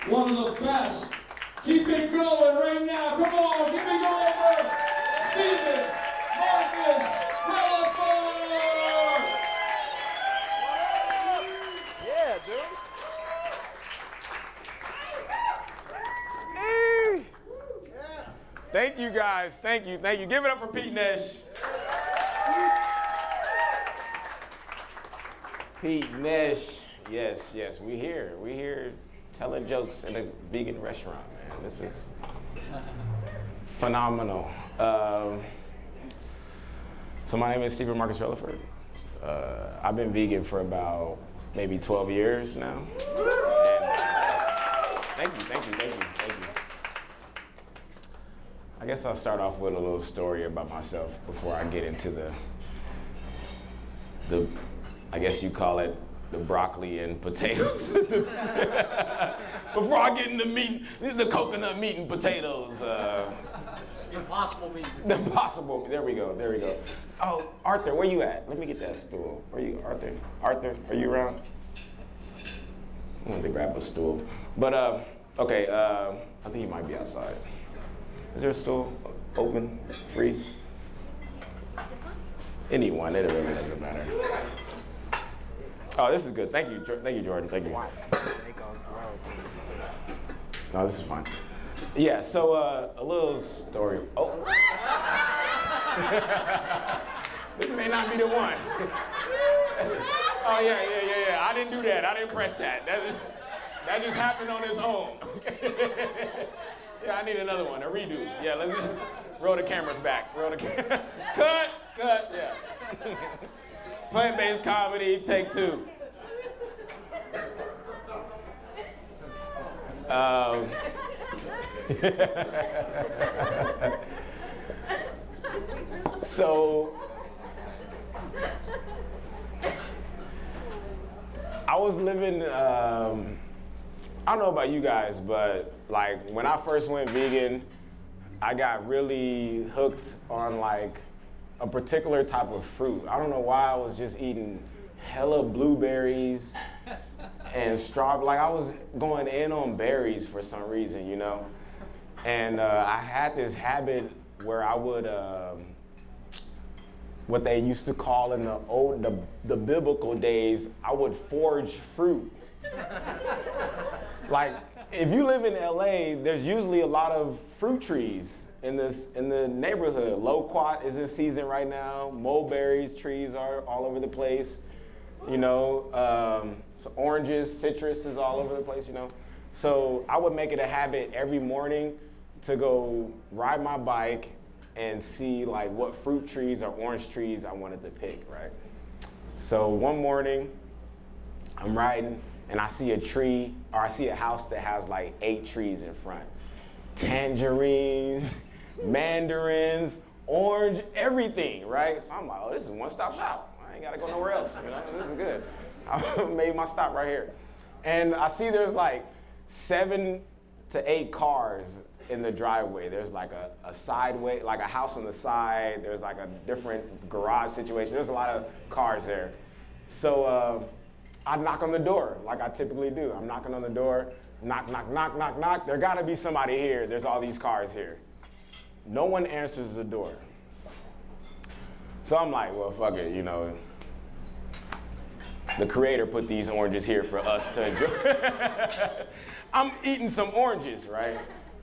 one of the best. Keep it going right now. Come on, give it going for Stephen Marcus Relaford. Yeah, dude. Thank you, guys. Thank you. Thank you. Give it up for Pete Nash. Pete Nash. Yes, yes. We here telling jokes in a vegan restaurant, man. This is phenomenal. So my name is Stephen Marcus Relaford. I've been vegan for about maybe 12 years now. And, thank you. I guess I'll start off with a little story about myself before I get into the I guess you call it the broccoli and potatoes. Before I get into meat, the coconut meat and potatoes. Impossible meat. Impossible. There we go. Oh, Arthur, where you at? Let me get that stool. Where you, Arthur? Arthur, are you around? I wanted to grab a stool. But, okay, I think he might be outside. Is there a stool open, free? Anyone, it really doesn't matter. Oh, this is good. Thank you, Jordan. Thank you. No, this is fine. Yeah, so a little story. Oh. This may not be the one. Oh, yeah. I didn't do that. I didn't press that. That just happened on its own. Yeah, I need another one, a redo. Yeah, let's just roll the cameras back. Cut, yeah. Plant-based comedy, take two. So, I was living, I don't know about you guys, but like when I first went vegan, I got really hooked on like a particular type of fruit. I don't know why I was just eating hella blueberries and strawberry. Like I was going in on berries for some reason, you know? And I had this habit where I would, what they used to call in the biblical days, I would forage fruit. Like, if you live in LA, there's usually a lot of fruit trees in the neighborhood. Loquat is in season right now. Mulberries trees are all over the place. You know, so oranges, citrus is all over the place, you know. So I would make it a habit every morning to go ride my bike and see like what fruit trees or orange trees I wanted to pick, right? So one morning, I'm riding and I see a tree, or I see a house that has like 8 trees in front. Tangerines, mandarins, orange, everything, right? So I'm like, oh, this is one-stop shop. I ain't gotta go nowhere else, you know, this is good. I made my stop right here. And I see there's like 7 to 8 cars in the driveway. There's like a sideway, like a house on the side. There's like a different garage situation. There's a lot of cars there. So I knock on the door like I typically do. I'm knocking on the door, knock, knock, knock, knock, knock. There gotta be somebody here. There's all these cars here. No one answers the door. So I'm like, well, fuck it, you know. The creator put these oranges here for us to enjoy. I'm eating some oranges, right?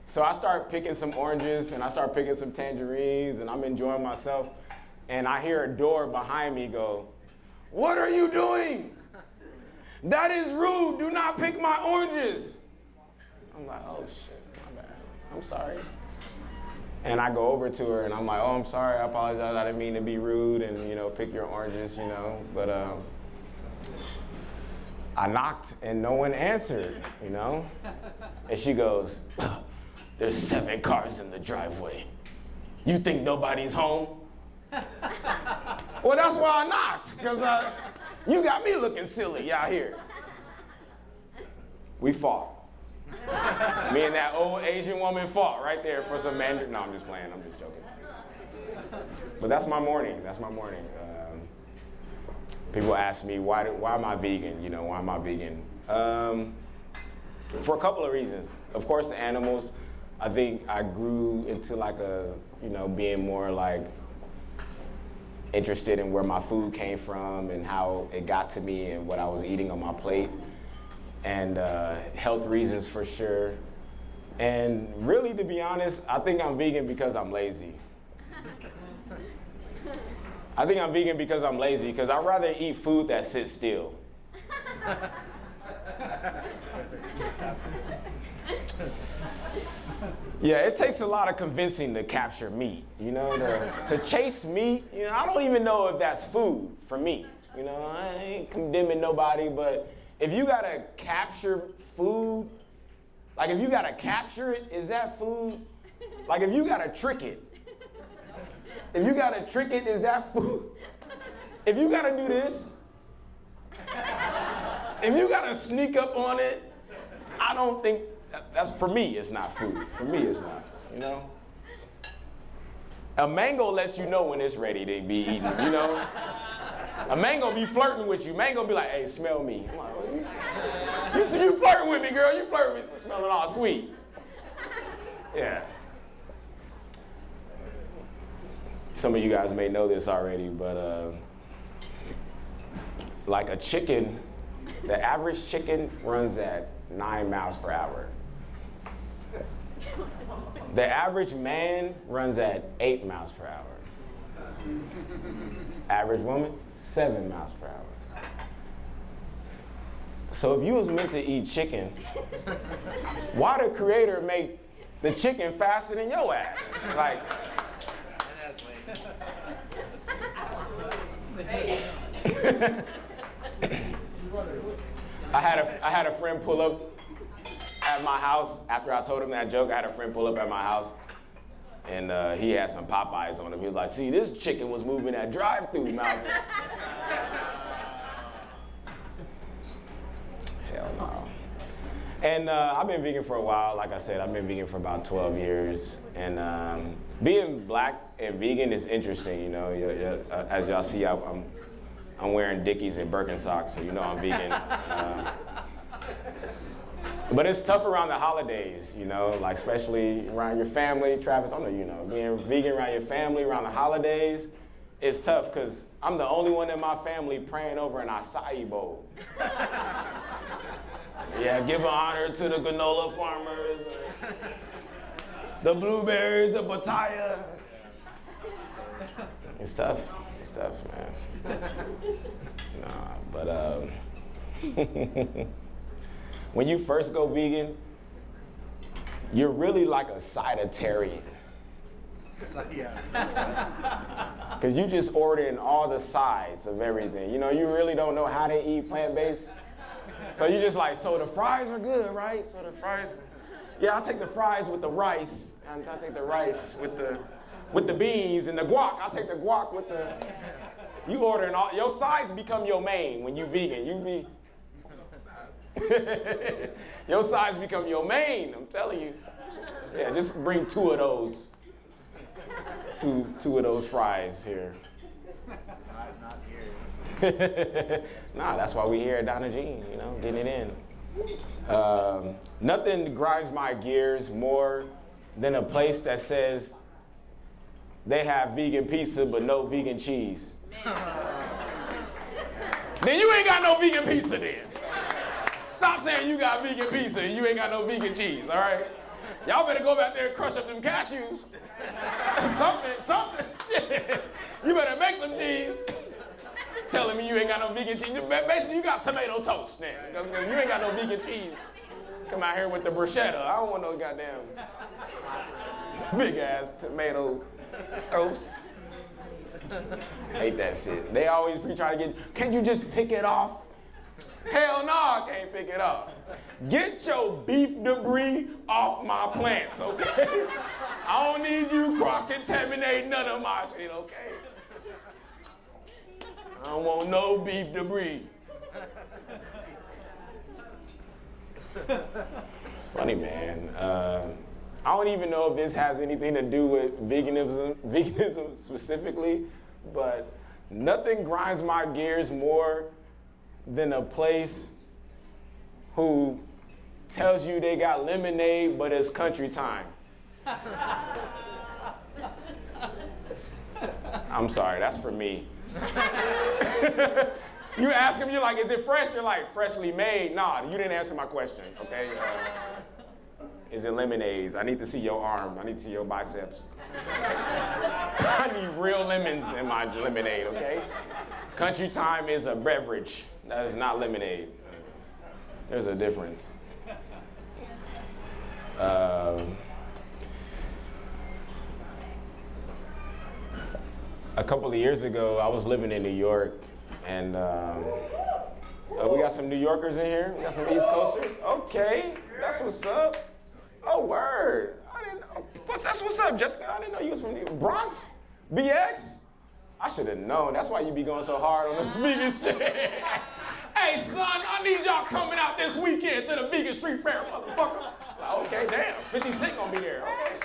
So I start picking some oranges and I start picking some tangerines and I'm enjoying myself. And I hear a door behind me go, "What are you doing? That is rude. Do not pick my oranges." I'm like, oh shit, my bad. I'm sorry. And I go over to her and I'm like, oh, I'm sorry. I apologize. I didn't mean to be rude and, you know, pick your oranges, you know. But I knocked and no one answered, you know. And she goes, "There's 7 cars in the driveway. You think nobody's home?" Well, that's why I knocked, because you got me looking silly out here. We fought. Me and that old Asian woman fought right there for some mandarin. No, I'm just playing. I'm just joking. But that's my morning. That's my morning. People ask me, why am I vegan? You know, why am I vegan? For a couple of reasons. Of course, the animals. I think I grew into like being more like interested in where my food came from and how it got to me and what I was eating on my plate. And health reasons for sure. And really, to be honest, I think I'm vegan because I'm lazy. I think I'm vegan because I'm lazy, because I'd rather eat food that sits still. Yeah, it takes a lot of convincing to capture meat, to chase meat. I don't even know if that's food for me. I ain't condemning nobody, but if you gotta capture food, like if you gotta capture it, is that food? Like if you gotta trick it, is that food? If you gotta do this, if you gotta sneak up on it, I don't think, that's for me, it's not food. For me, it's not, A mango lets you know when it's ready to be eaten, A mango be flirting with you. Mango be like, hey, smell me. I'm like, you flirting with me, girl. You flirting with me. Smelling all sweet. Yeah. Some of you guys may know this already, but like a chicken, the average chicken runs at 9 miles per hour. The average man runs at 8 miles per hour. Average woman, 7 miles per hour. So if you was meant to eat chicken, why the creator make the chicken faster than your ass? Like, I had a friend pull up at my house after I told him that joke. I had a friend pull up at my house, and he had some Popeyes on him. He was like, "See, this chicken was moving at drive-through, Malcolm." Hell no. And I've been vegan for a while. Like I said, I've been vegan for about 12 years. And being black and vegan is interesting, As y'all see, I'm wearing Dickies and Birkenstocks, so I'm vegan. But it's tough around the holidays, like especially around your family. Travis, I know being vegan around your family, around the holidays, it's tough because I'm the only one in my family praying over an acai bowl. Yeah, give honor to the granola farmers, the blueberries, the pitaya. It's tough, man. Nah, but when you first go vegan, you're really like a sidetarian. Because you just order in all the sides of everything. You really don't know how to eat plant-based. So you just like, so the fries are good, right? So the fries, yeah, I'll take the fries with the rice. I'll take the rice with the beans and the guac. I'll take the guac with the, you ordering all, your sides become your main when you vegan. Your sides become your main, I'm telling you. Yeah, just bring two of those fries here. Not here. Nah, that's why we here at Donna Jean, getting it in. Nothing grinds my gears more than a place that says they have vegan pizza but no vegan cheese. Then you ain't got no vegan pizza then. Stop saying you got vegan pizza and you ain't got no vegan cheese, all right? Y'all better go back there and crush up them cashews. something, shit. You better make some cheese. Telling me you ain't got no vegan cheese. Basically, you got tomato toast now. Because you ain't got no vegan cheese. Come out here with the bruschetta. I don't want no goddamn big ass tomato toast. Hate that shit. They always be trying to get, can't you just pick it off? Hell no, I can't pick it up. Get your beef debris off my plants, okay? I don't need you cross-contaminating none of my shit, okay? I don't want no beef debris. Funny, man. I don't even know if this has anything to do with veganism specifically, but nothing grinds my gears more than a place who tells you they got lemonade, but it's country time. I'm sorry, that's for me. You ask him, you're like, is it fresh? You're like, freshly made? Nah, you didn't answer my question, okay? Is it lemonades? I need to see your arm. I need to see your biceps. I need real lemons in my lemonade, okay? Country time is a beverage. That is not lemonade. There's a difference. A couple of years ago, I was living in New York, and we got some New Yorkers in here. We got some East Coasters. Okay, that's what's up. Oh, word. I didn't know. That's what's up, Jessica. I didn't know you was from New York. Bronx? BX? I should have known. That's why you be going so hard on the vegan shit. Hey, son, I need y'all coming out this weekend to the Vegan Street Fair, motherfucker. Like, okay, damn. 50 Cent gonna be there. Okay,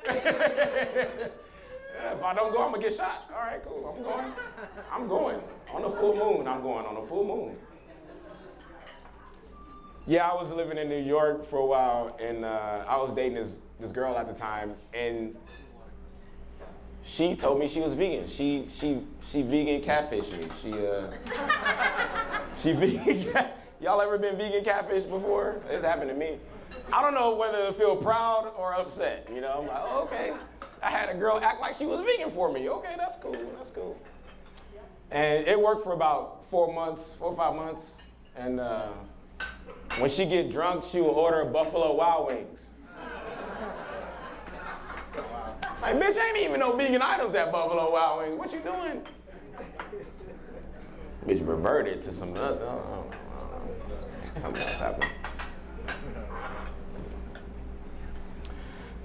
shit. Yeah, if I don't go, I'm gonna get shot. All right, cool. I'm going. I'm going. On the full moon, I'm going on the full moon. Yeah, I was living in New York for a while, and I was dating this girl at the time, and she told me she was vegan. She vegan catfished me. She vegan. Y'all ever been vegan catfished before? It's happened to me. I don't know whether to feel proud or upset. You know, I'm like, oh, okay. I had a girl act like she was vegan for me. Okay, that's cool. That's cool. And it worked for about 4 or 5 months. And when she get drunk, she will order Buffalo Wild Wings. Like, bitch, ain't even no vegan items at Buffalo Wild Wings. What you doing? Bitch reverted to some other, something else happened.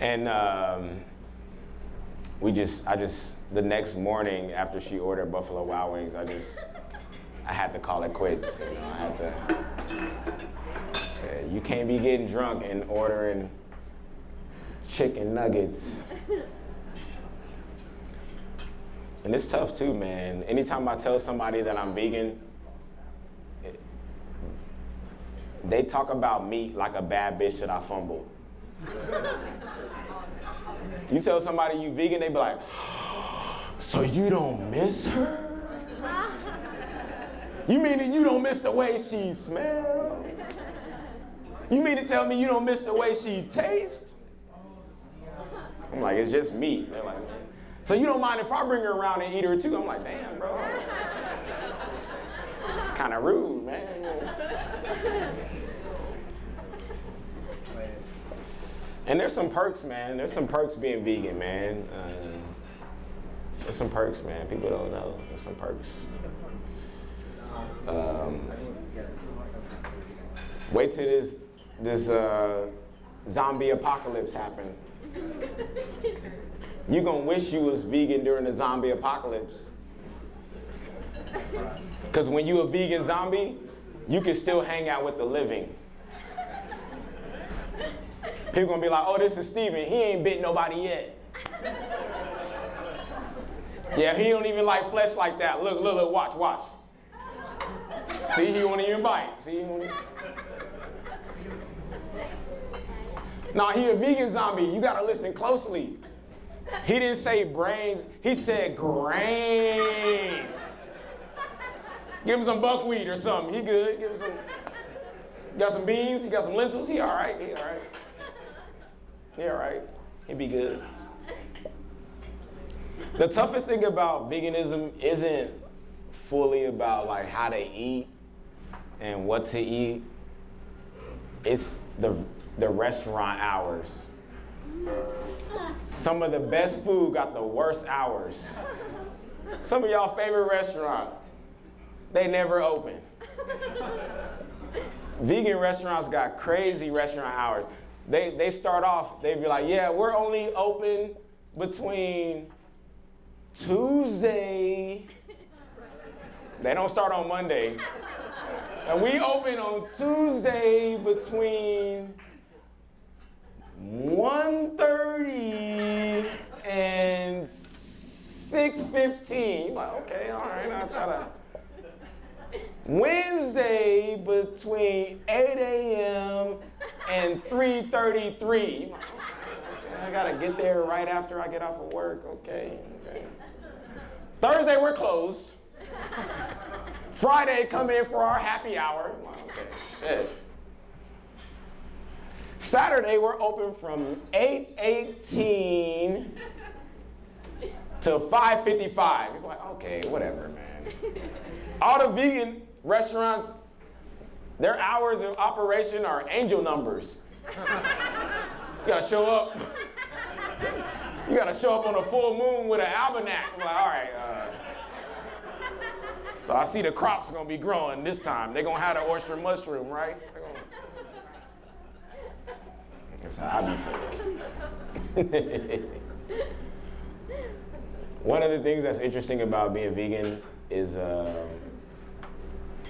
And the next morning after she ordered Buffalo Wild Wings, I had to call it quits. You know, I had to say, you can't be getting drunk and ordering chicken nuggets. And it's tough too, man. Anytime I tell somebody that I'm vegan, they talk about meat like a bad bitch that I fumbled. You tell somebody you vegan, they be like, so you don't miss her? You mean that you don't miss the way she smells? You mean to tell me you don't miss the way she tastes? I'm like, it's just meat. They're like, so you don't mind if I bring her around and eat her too? I'm like, damn, bro. It's kind of rude, man. And there's some perks, man. There's some perks being vegan, man. There's some perks, man. People don't know. There's some perks. Wait till this zombie apocalypse happen. You're gonna wish you was vegan during the zombie apocalypse. Because when you a vegan zombie, you can still hang out with the living. People gonna be like, oh, this is Steven. He ain't bit nobody yet. Yeah, he don't even like flesh like that. Look, watch. See, he won't even bite. See, he won't even... Nah, he a vegan zombie. You gotta listen closely. He didn't say brains, he said grains. Give him some buckwheat or something. He good. Give him some. You got some beans, you got some lentils, he all right. He all right. He'd be good. The toughest thing about veganism isn't fully about like how to eat and what to eat. It's the restaurant hours. Some of the best food got the worst hours. Some of y'all favorite restaurant, they never open. Vegan restaurants got crazy restaurant hours. They start off, they be like, yeah, we're only open between Tuesday. They don't start on Monday. And we open on Tuesday between 1:30 and 6:15. You're like, okay, all right, I'll try to. Wednesday between 8 a.m. 3:33. I gotta get there right after I get off of work. Okay. Thursday, we're closed. Friday, come in for our happy hour. Okay, shit. Saturday, we're open from 8:18 to 5:55. You're like, okay, whatever, man. All the vegan restaurants, their hours of operation are angel numbers. You gotta show up. You gotta show up on a full moon with an almanac. I'm like, all right. So I see the crops gonna be growing this time. They're gonna have the oyster mushroom, right? That's how I be feeling. One of the things that's interesting about being vegan is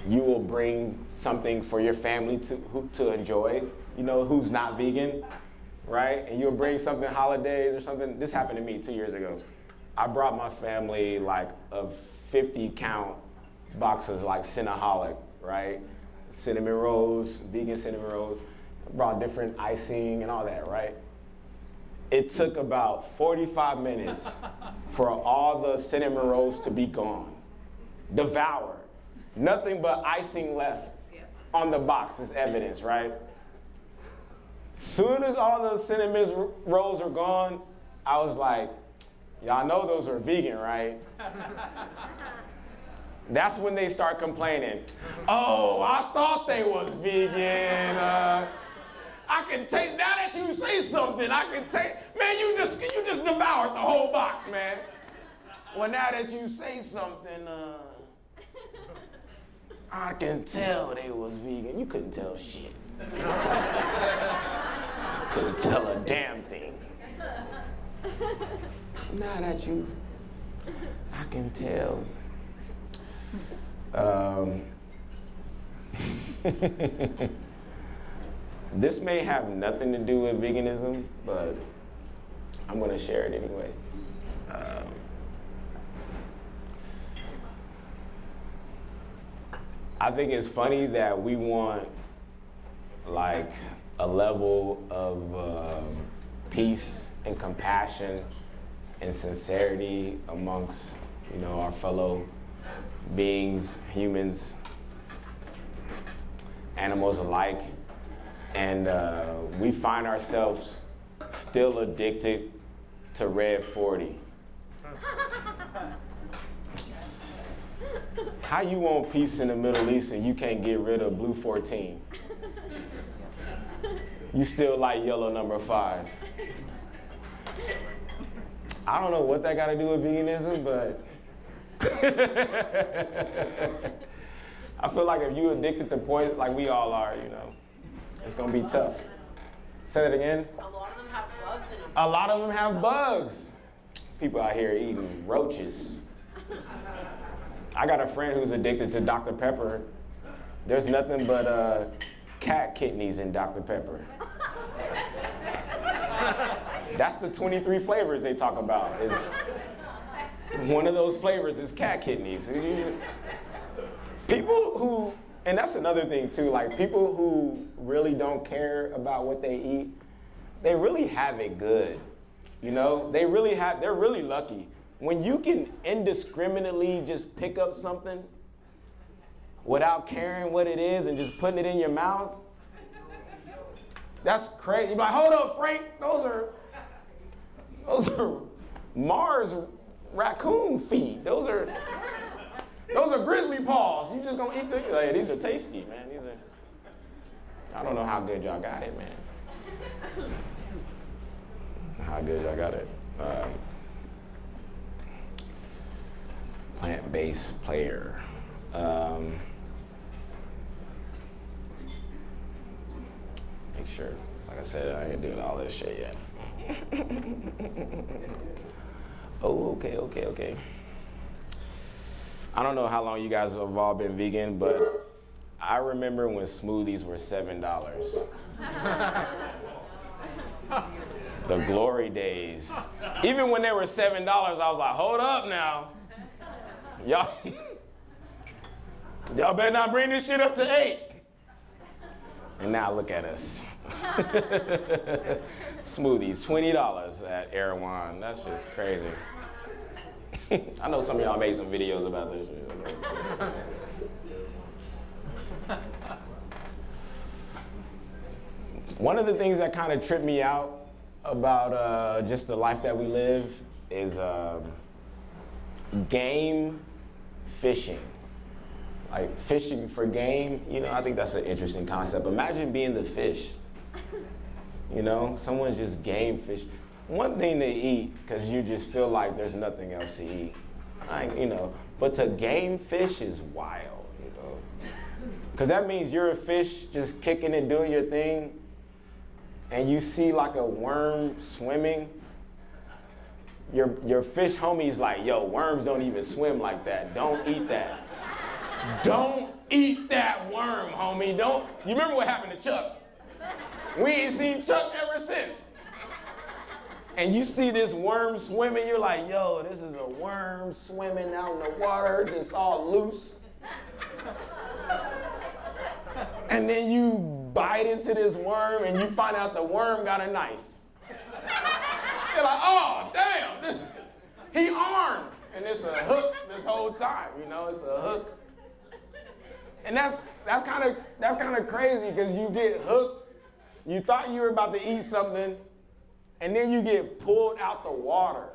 you will bring something for your family to enjoy. You know, who's not vegan, right? And you'll bring something holidays or something. This happened to me 2 years ago. I brought my family like a 50 count boxes like Cinnaholic, right? Cinnamon rolls, vegan cinnamon rolls. I brought different icing and all that, right? It took about 45 minutes for all the cinnamon rolls to be gone. Devoured. Nothing but icing left on the box is evidence, right? Soon as all the cinnamon rolls are gone, I was like, y'all know those are vegan, right? That's when they start complaining. Oh, I thought they was vegan. I can take, now that you say something, I can take, man, you just devoured the whole box, man. Well, now that you say something, I can tell they was vegan. You couldn't tell shit. Couldn't tell a damn thing. Now that you, I can tell. This may have nothing to do with veganism, but I'm gonna share it anyway. I think it's funny that we want like a level of peace and compassion and sincerity amongst, you know, our fellow beings, humans, animals alike. And we find ourselves still addicted to Red 40. How you want peace in the Middle East and you can't get rid of Blue 14? You still like yellow number 5. I don't know what that got to do with veganism, but I feel like if you addicted to poison, like we all are, you know, it's gonna be tough. Say that again. A lot of them have bugs in them. A lot of them have bugs. People out here eating roaches. I got a friend who's addicted to Dr. Pepper. There's nothing but cat kidneys in Dr. Pepper. That's the 23 flavors they talk about. Is one of those flavors is cat kidneys. People who, and that's another thing too, like people who really don't care about what they eat, they really have it good. You know, they're really lucky. When you can indiscriminately just pick up something without caring what it is and just putting it in your mouth, that's crazy. You're like, hold up, Frank, those are Mars raccoon feet. Those are grizzly paws. You just gonna eat them? Like, these are tasty, man. I don't know how good y'all got it, man. How good y'all got it. Plant-based player. Make sure, like I said, I ain't doing all this shit yet. Oh, okay. I don't know how long you guys have all been vegan, but I remember when smoothies were $7. The glory days. Even when they were $7, I was like, hold up now. Y'all better not bring this shit up to 8. And now look at us. Smoothies, $20 at Erewhon. That's just crazy. I know some of y'all made some videos about this shit. One of the things that kind of tripped me out about just the life that we live is game fishing. Like fishing for game, you know, I think that's an interesting concept. Imagine being the fish. You know, someone just game fish. One thing to eat, because you just feel like there's nothing else to eat. You know, but to game fish is wild, you know. Because that means you're a fish just kicking and doing your thing, and you see like a worm swimming. Your fish homie's like, yo, worms don't even swim like that. Don't eat that. Don't eat that worm, homie. Don't. You remember what happened to Chuck? We ain't seen Chuck ever since. And you see this worm swimming, you're like, yo, this is a worm swimming out in the water, just all loose. And then you bite into this worm and you find out the worm got a knife. You're like, oh, damn, he armed. And it's a hook this whole time, you know, it's a hook. And that's kind of crazy because you get hooked. You thought you were about to eat something, and then you get pulled out the water.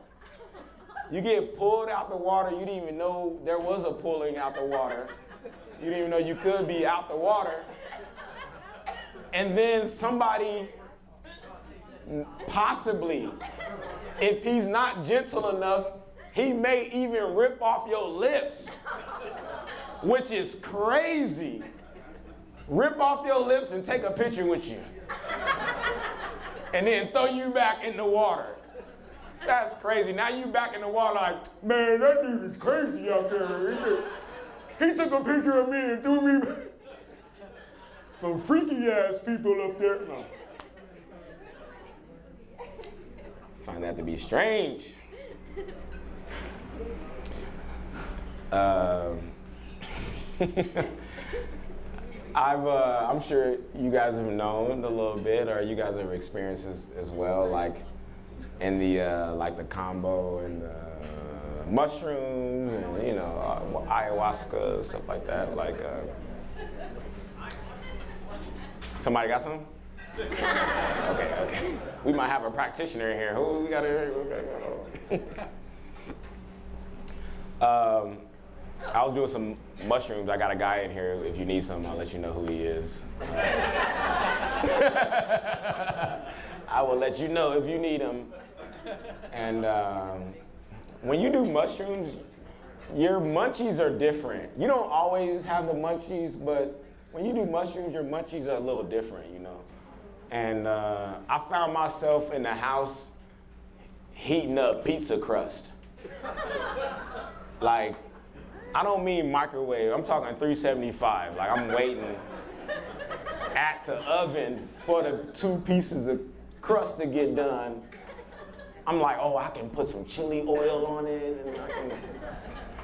You get pulled out the water. You didn't even know there was a pulling out the water. You didn't even know you could be out the water. And then somebody, possibly, if he's not gentle enough, he may even rip off your lips, which is crazy. Rip off your lips and take a picture with you. And then throw you back in the water. That's crazy. Now you back in the water like, man, that dude is crazy out there. He took a picture of me and threw me back. Some freaky ass people up there. No. Find that to be strange. I'm sure you guys have known a little bit, or you guys have experienced this as well, like in the like the combo and the mushrooms and you know ayahuasca stuff like that. Like, somebody got some? Okay. We might have a practitioner in here. Who we got here? Okay. I was doing some mushrooms. I got a guy in here. If you need some, I'll let you know who he is. I will let you know if you need him. And when you do mushrooms, your munchies are different. You don't always have the munchies, but when you do mushrooms, your munchies are a little different, you know. And I found myself in the house heating up pizza crust. Like, I don't mean microwave, I'm talking 375. Like, I'm waiting at the oven for the 2 pieces of crust to get done. I'm like, oh, I can put some chili oil on it, and I can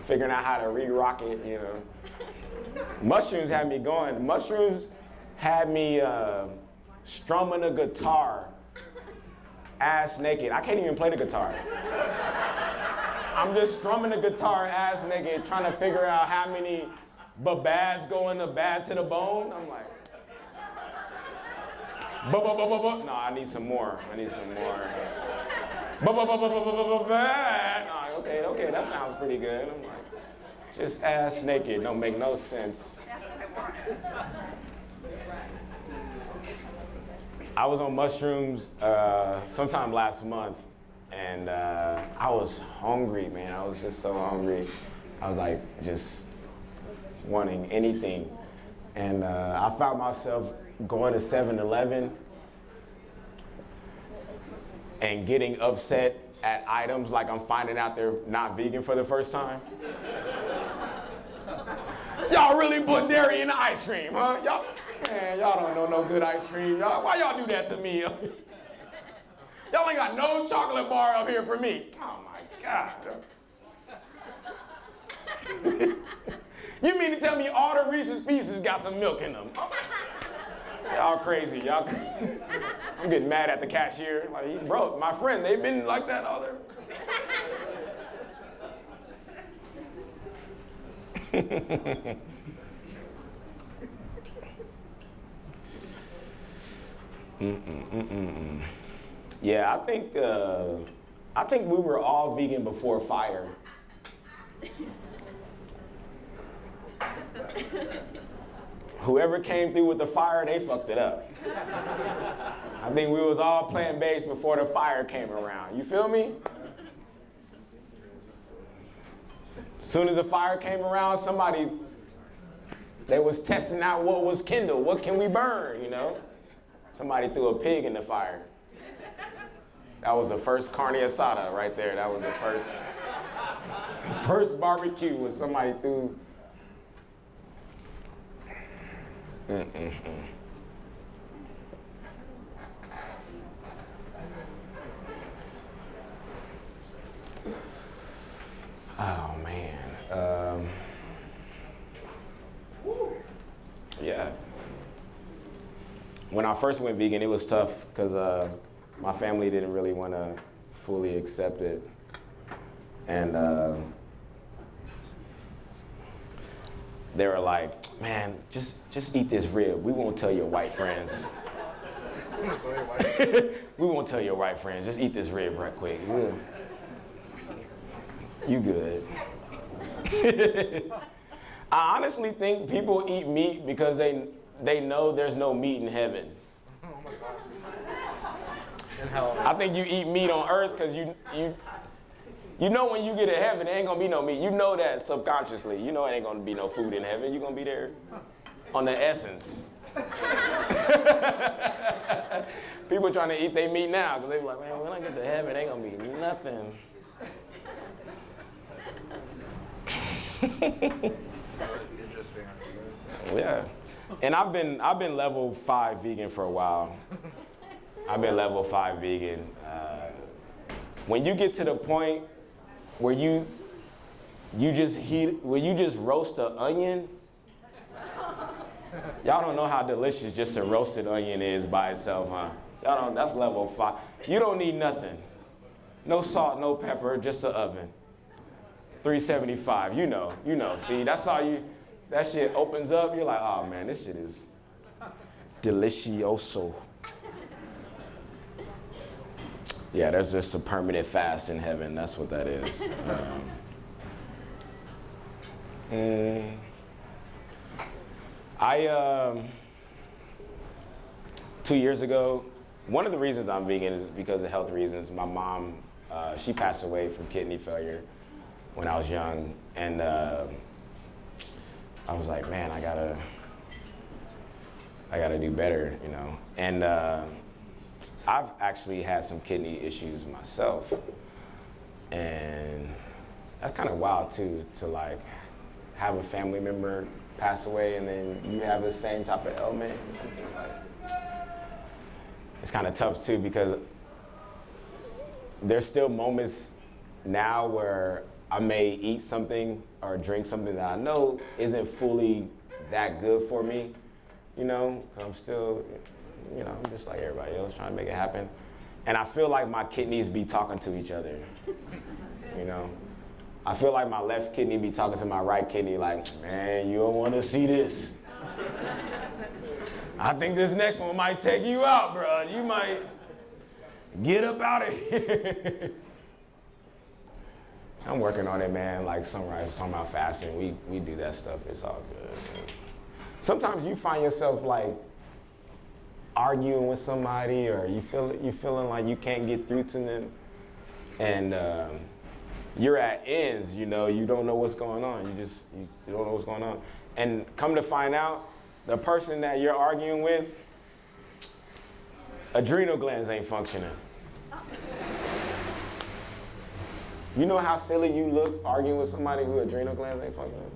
figuring out how to re-rock it, you know. Mushrooms had me going. Mushrooms had me strumming a guitar ass naked. I can't even play the guitar. I'm just strumming the guitar ass naked, trying to figure out how many babas go in the bad to the bone. I'm like, no, I need some more. Okay, that sounds pretty good. I'm like, just ass naked, don't make no sense. I was on mushrooms sometime last month, and I was hungry, man. I was just so hungry. I was like, just wanting anything. And I found myself going to 7-Eleven and getting upset at items like I'm finding out they're not vegan for the first time. Y'all really put dairy in the ice cream, huh? Y'all don't know no good ice cream. Why y'all do that to me? Y'all ain't got no chocolate bar up here for me. Oh my God. You mean to tell me all the Reese's Pieces got some milk in them? Y'all crazy. Y'all. I'm getting mad at the cashier. Like, he broke. My friend, they've been like that all their. Yeah, I think we were all vegan before fire. Whoever came through with the fire, they fucked it up. I think we was all plant-based before the fire came around. You feel me? As soon as the fire came around, they was testing out what was kindled, what can we burn, you know? Somebody threw a pig in the fire. That was the first carne asada right there. That was the first barbecue when somebody threw. Oh man. Yeah. When I first went vegan, it was tough because my family didn't really want to fully accept it. And they were like, man, just eat this rib. We won't tell your white friends. We won't tell your white friends. Just eat this rib right quick. You good. I honestly think people eat meat because they know there's no meat in heaven. Oh my God. I think you eat meat on earth because you know when you get to heaven, there ain't gonna be no meat. You know that subconsciously. You know it ain't gonna be no food in heaven. You're gonna be there on the essence. People trying to eat their meat now because they be like, man, when I get to heaven, ain't gonna be nothing. Yeah, and I've been level 5 vegan for a while. I've been level 5 vegan. When you get to the point where you just roast an onion, y'all don't know how delicious just a roasted onion is by itself, huh? Y'all don't. That's level 5. You don't need nothing. No salt, no pepper, just the oven. 375. You know. See, that's all you. That shit opens up. You're like, oh man, this shit is delicioso. Yeah, there's just a permanent fast in heaven. That's what that is. 2 years ago, one of the reasons I'm vegan is because of health reasons. My mom, she passed away from kidney failure when I was young, and I was like, man, I gotta do better, you know. And I've actually had some kidney issues myself, and that's kind of wild too, to like have a family member pass away and then you have the same type of ailment or something like. It's kind of tough too because there's still moments now where I may eat something or drink something that I know isn't fully that good for me, you know, 'cause I'm still, you know, I'm just like everybody else trying to make it happen. And I feel like my kidneys be talking to each other, you know. I feel like my left kidney be talking to my right kidney like, man, you don't want to see this. I think this next one might take you out, bro. You might get up out of here. I'm working on it, man. Like Sunrise talking about fasting. We do that stuff. It's all good. Sometimes you find yourself like arguing with somebody, or you feeling like you can't get through to them, and you're at ends. You know, you don't know what's going on. You don't know what's going on, and come to find out, the person that you're arguing with, adrenal glands ain't functioning. You know how silly you look arguing with somebody who adrenal glands ain't functioning?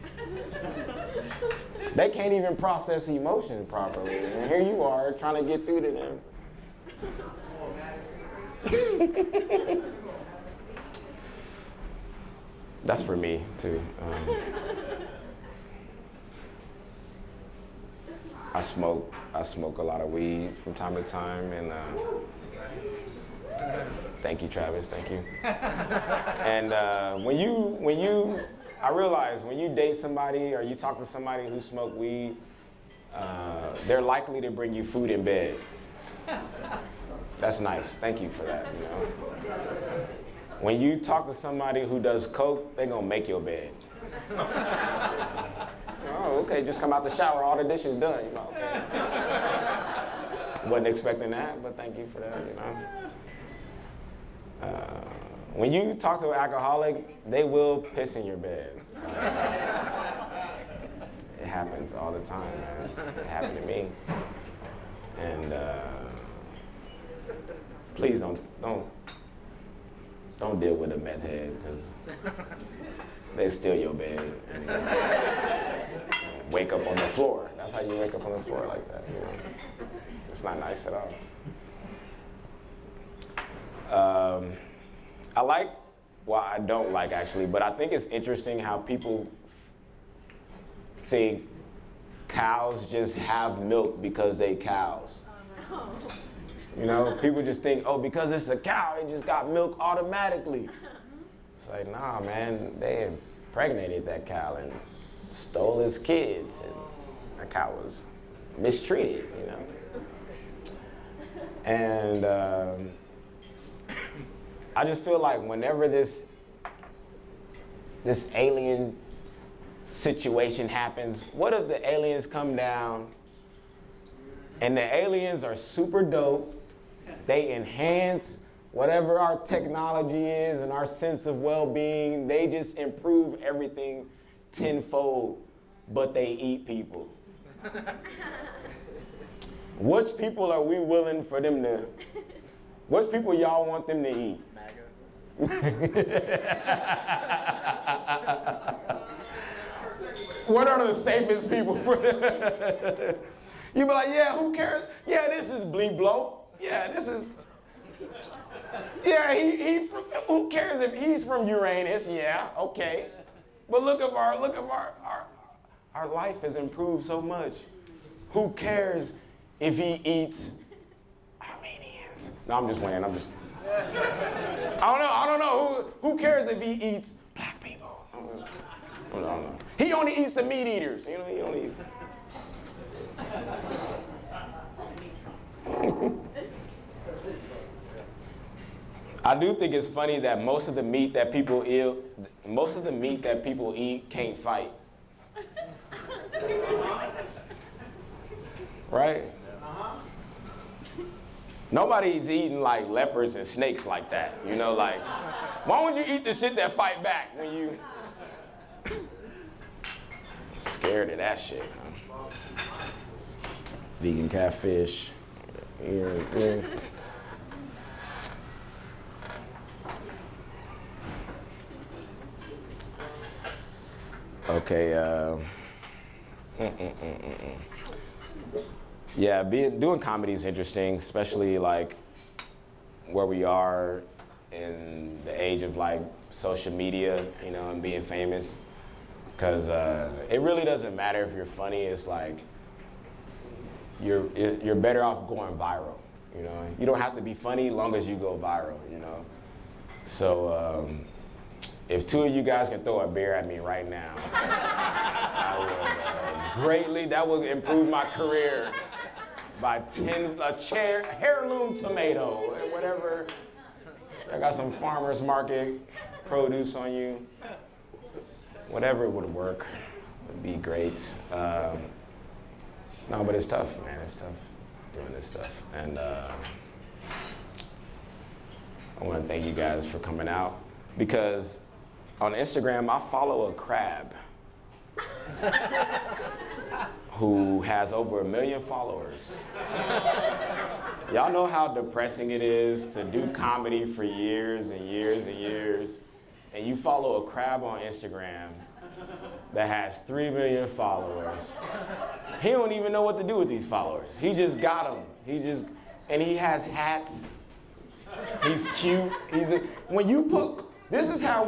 They can't even process emotions properly. And here you are trying to get through to them. That's for me, too. I smoke a lot of weed from time to time, and thank you, Travis. Thank you. And I realize when you date somebody or you talk to somebody who smoke weed, they're likely to bring you food in bed. That's nice. Thank you for that. You know, when you talk to somebody who does coke, they're gonna make your bed. Oh, okay. Just come out the shower, all the dishes done. You know, okay. Wasn't expecting that, but thank you for that. You know. When you talk to an alcoholic, they will piss in your bed. It happens all the time, man. It happened to me. And please don't deal with a meth head, because they steal your bed and wake up on the floor. That's how you wake up on the floor like that. You know? It's not nice at all. I don't like actually, but I think it's interesting how people think cows just have milk because they cows. You know, people just think, oh, because it's a cow, it just got milk automatically. It's like, nah, man, they impregnated that cow and stole his kids, and that cow was mistreated, you know. And I just feel like whenever this alien situation happens, what if the aliens come down and the aliens are super dope, they enhance whatever our technology is and our sense of well-being, they just improve everything tenfold, but they eat people. Which people are we willing for them to, which people y'all want them to eat? What are the safest people for them? You be like, yeah, who cares? Yeah, this is Bleep Blow. Yeah, this is. Yeah, he from, who cares if he's from Uranus? Yeah, okay. But look at our life has improved so much. Who cares if he eats Armenians? No, I'm just playing. I don't know. Who cares if he eats black people? I don't know. He only eats the meat eaters. You know, he only eats. I do think it's funny that most of the meat that people eat can't fight. Right? Nobody's eating like leopards and snakes like that. You know, like, why would you eat the shit that fight back when you scared of that shit, huh? Vegan catfish. Yeah. Okay, yeah, doing comedy is interesting, especially like where we are in the age of like social media, you know, and being famous. Because it really doesn't matter if you're funny. It's like you're better off going viral. You know, you don't have to be funny as long as you go viral. You know, so if two of you guys can throw a beer at me right now, I would that would improve my career by 10 heirloom tomato, whatever. I got some farmer's market produce on you. Whatever would work would be great. No, but it's tough, man. It's tough doing this stuff. And I want to thank you guys for coming out, because on Instagram, I follow a crab who has over 1 million followers. Y'all know how depressing it is to do comedy for years and years and years, and you follow a crab on Instagram that has 3 million followers. He don't even know what to do with these followers. He just got them. And he has hats. He's cute. This is how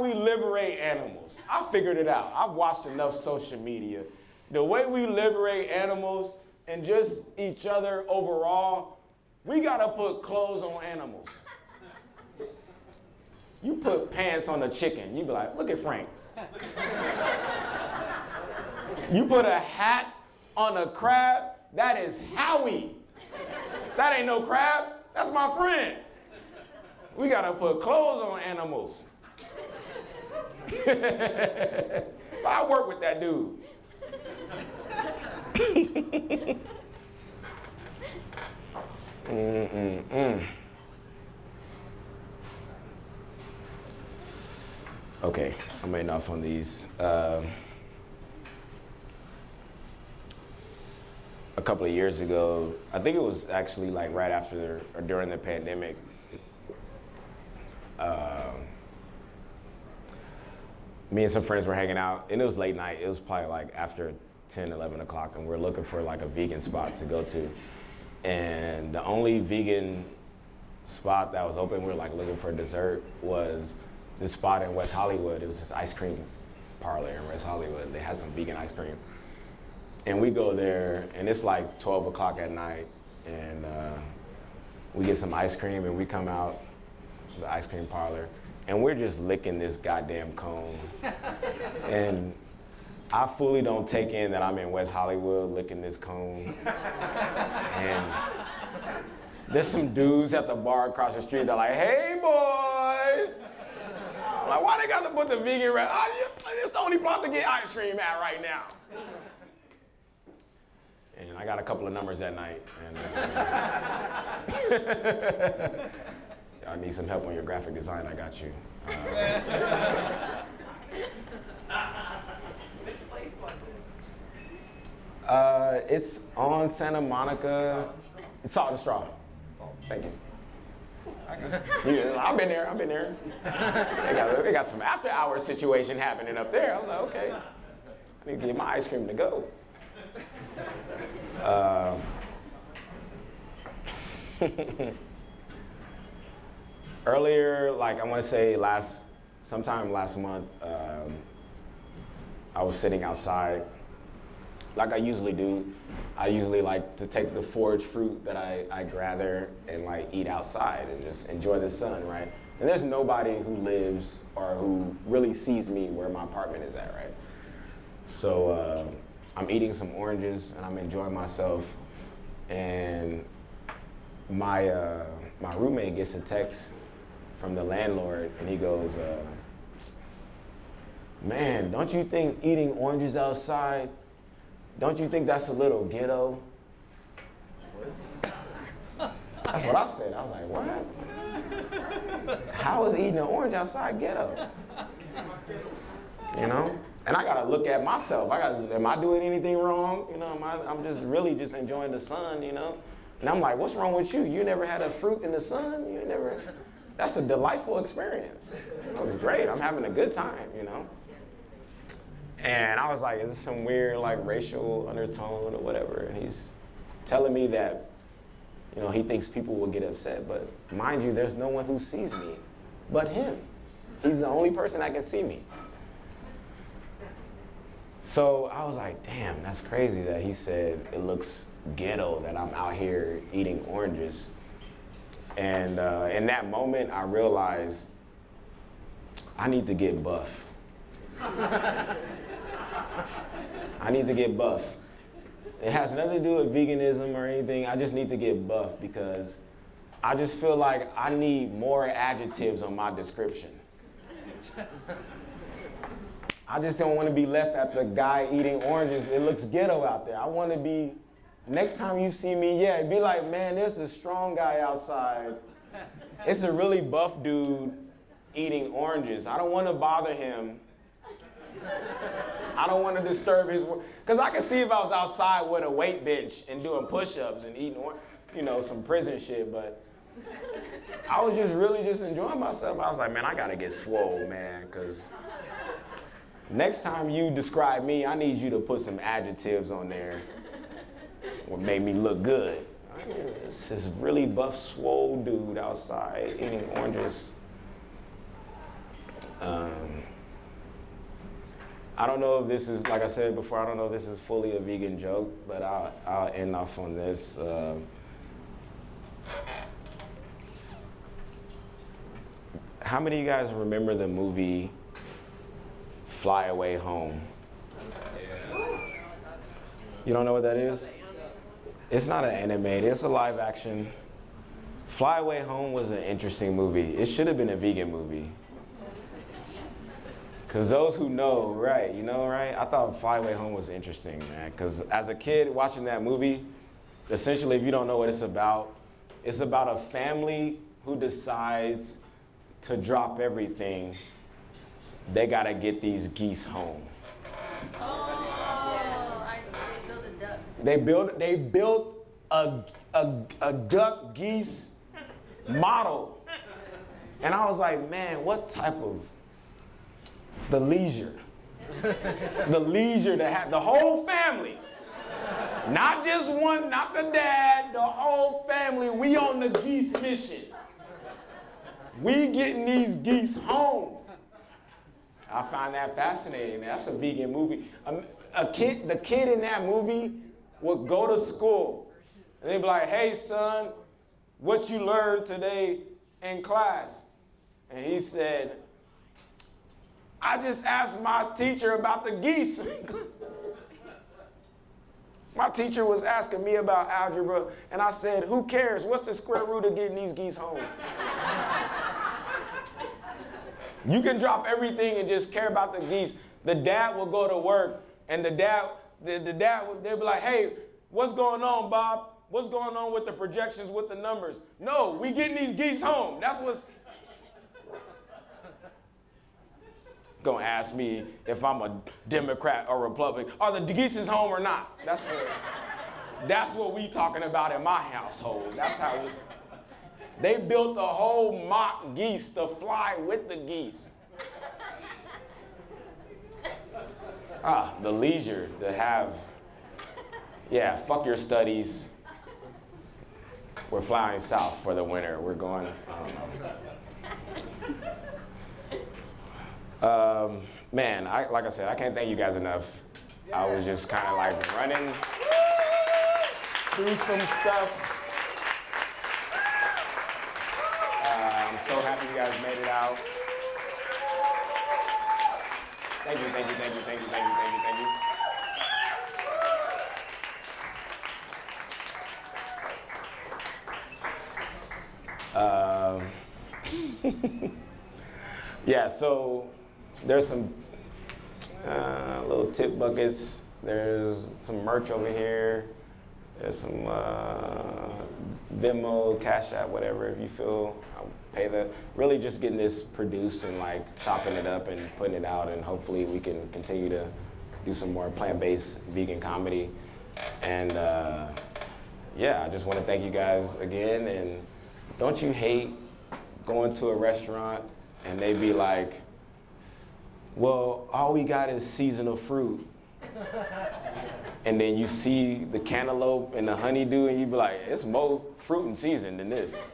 we liberate animals. I figured it out. I've watched enough social media the way we liberate animals and just each other overall, we gotta put clothes on animals. You put pants on a chicken, you be like, look at Frank. You put a hat on a crab, that is Howie. That ain't no crab, that's my friend. We gotta put clothes on animals. I work with that dude. Okay, I'm enough on these. A couple of years ago, I think it was actually like right after or during the pandemic, me and some friends were hanging out, and it was late night. It was probably like after 10, 11 o'clock, and we were looking for like a vegan spot to go to. And the only vegan spot that was open, we were like looking for dessert, was this spot in West Hollywood. It was this ice cream parlor in West Hollywood. They had some vegan ice cream. And we go there, and it's like 12 o'clock at night, and we get some ice cream, and we come out the ice cream parlor, and we're just licking this goddamn cone. And I fully don't take in that I'm in West Hollywood licking this cone. And there's some dudes at the bar across the street that are like, hey boys. I'm like, why they gotta put the vegan rap? Oh, it's the only place to get ice cream at right now. And I got a couple of numbers that night. And I need some help on your graphic design, I got you. Which place was it? It's on Santa Monica. It's Salt and Straw. Thank you. Yeah, I've been there. They got some after hours situation happening up there. I was like, okay, I need to get my ice cream to go. Earlier, like I want to say sometime last month, I was sitting outside, like I usually do. I usually like to take the forage fruit that I gather and like eat outside and just enjoy the sun, right? And there's nobody who lives or who really sees me where my apartment is at, right? So I'm eating some oranges and I'm enjoying myself, and my roommate gets a text from the landlord, and he goes, man, don't you think eating oranges outside, don't you think that's a little ghetto? That's what I said. I was like, what? How is eating an orange outside ghetto? You know? And I gotta look at myself. Am I doing anything wrong? You know, I'm just really just enjoying the sun, you know? And I'm like, what's wrong with you? You never had a fruit in the sun? That's a delightful experience. It was great. I'm having a good time, you know? And I was like, is this some weird like racial undertone or whatever? And he's telling me that, you know, he thinks people will get upset, but mind you, there's no one who sees me but him. He's the only person that can see me. So I was like, damn, that's crazy that he said it looks ghetto that I'm out here eating oranges. And in that moment, I realized I need to get buff. I need to get buff. It has nothing to do with veganism or anything. I just need to get buff because I just feel like I need more adjectives on my description. I just don't want to be left at the guy eating oranges. It looks ghetto out there. I want to be, next time you see me, yeah, be like, man, there's a strong guy outside. It's a really buff dude eating oranges. I don't want to bother him. I don't want to disturb his work. Because I can see if I was outside with a weight bench and doing push-ups and eating, you know, some prison shit, but I was just really just enjoying myself. I was like, man, I got to get swole, man, because next time you describe me, I need you to put some adjectives on there what made me look good. It's this really buff, swole dude outside eating oranges. I don't know if this is, like I said before, I don't know if this is fully a vegan joke, but I'll end off on this. How many of you guys remember the movie Fly Away Home? You don't know what that is? It's not an animated, it's a live action. Fly Away Home was an interesting movie. It should have been a vegan movie. Because those who know, right, you know, right? I thought Fly Away Home was interesting, man. Because as a kid watching that movie, essentially, if you don't know what it's about a family who decides to drop everything. They gotta get these geese home. They built a duck geese model. And I was like, man, what type of the leisure to have the whole family, not just one, not the dad, the whole family, we on the geese mission. We getting these geese home. I find that fascinating. That's a vegan movie. The kid in that movie would go to school and they'd be like, hey son, what you learned today in class? And he said, I just asked my teacher about the geese. My teacher was asking me about algebra, and I said, who cares? What's the square root of getting these geese home? You can drop everything and just care about the geese. The dad will go to work, and the dad, they'll be like, hey, what's going on, Bob? What's going on with the projections, with the numbers? No, we getting these geese home. That's what's gonna ask me if I'm a Democrat or Republican. Are the geese home or not? That's what we talking about in my household. That's how they built a whole mock geese to fly with the geese. The leisure to have, yeah, fuck your studies. We're flying south for the winter. We're going, man, like I said, I can't thank you guys enough. I was just kind of like running through some stuff. I'm so happy you guys made it out. Thank you, thank you, thank you, thank you, thank you, thank you, thank you. Yeah, so there's some little tip buckets. There's some merch over here. There's some Venmo, Cash App, whatever. If you feel, I'll pay the. Really, just getting this produced and like chopping it up and putting it out, and hopefully we can continue to do some more plant-based vegan comedy. And yeah, I just want to thank you guys again. And don't you hate going to a restaurant and they be like, well, all we got is seasonal fruit. And then you see the cantaloupe and the honeydew and you be like, it's more fruit and season than this.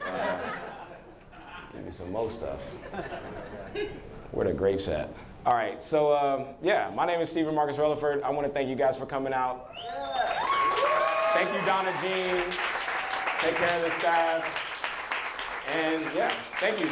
Give me some more stuff. Where the grapes at? All right, so yeah, my name is Stephen Marcus Rutherford. I want to thank you guys for coming out. Thank you, Donna Jean. Take care of the staff. And yeah, thank you.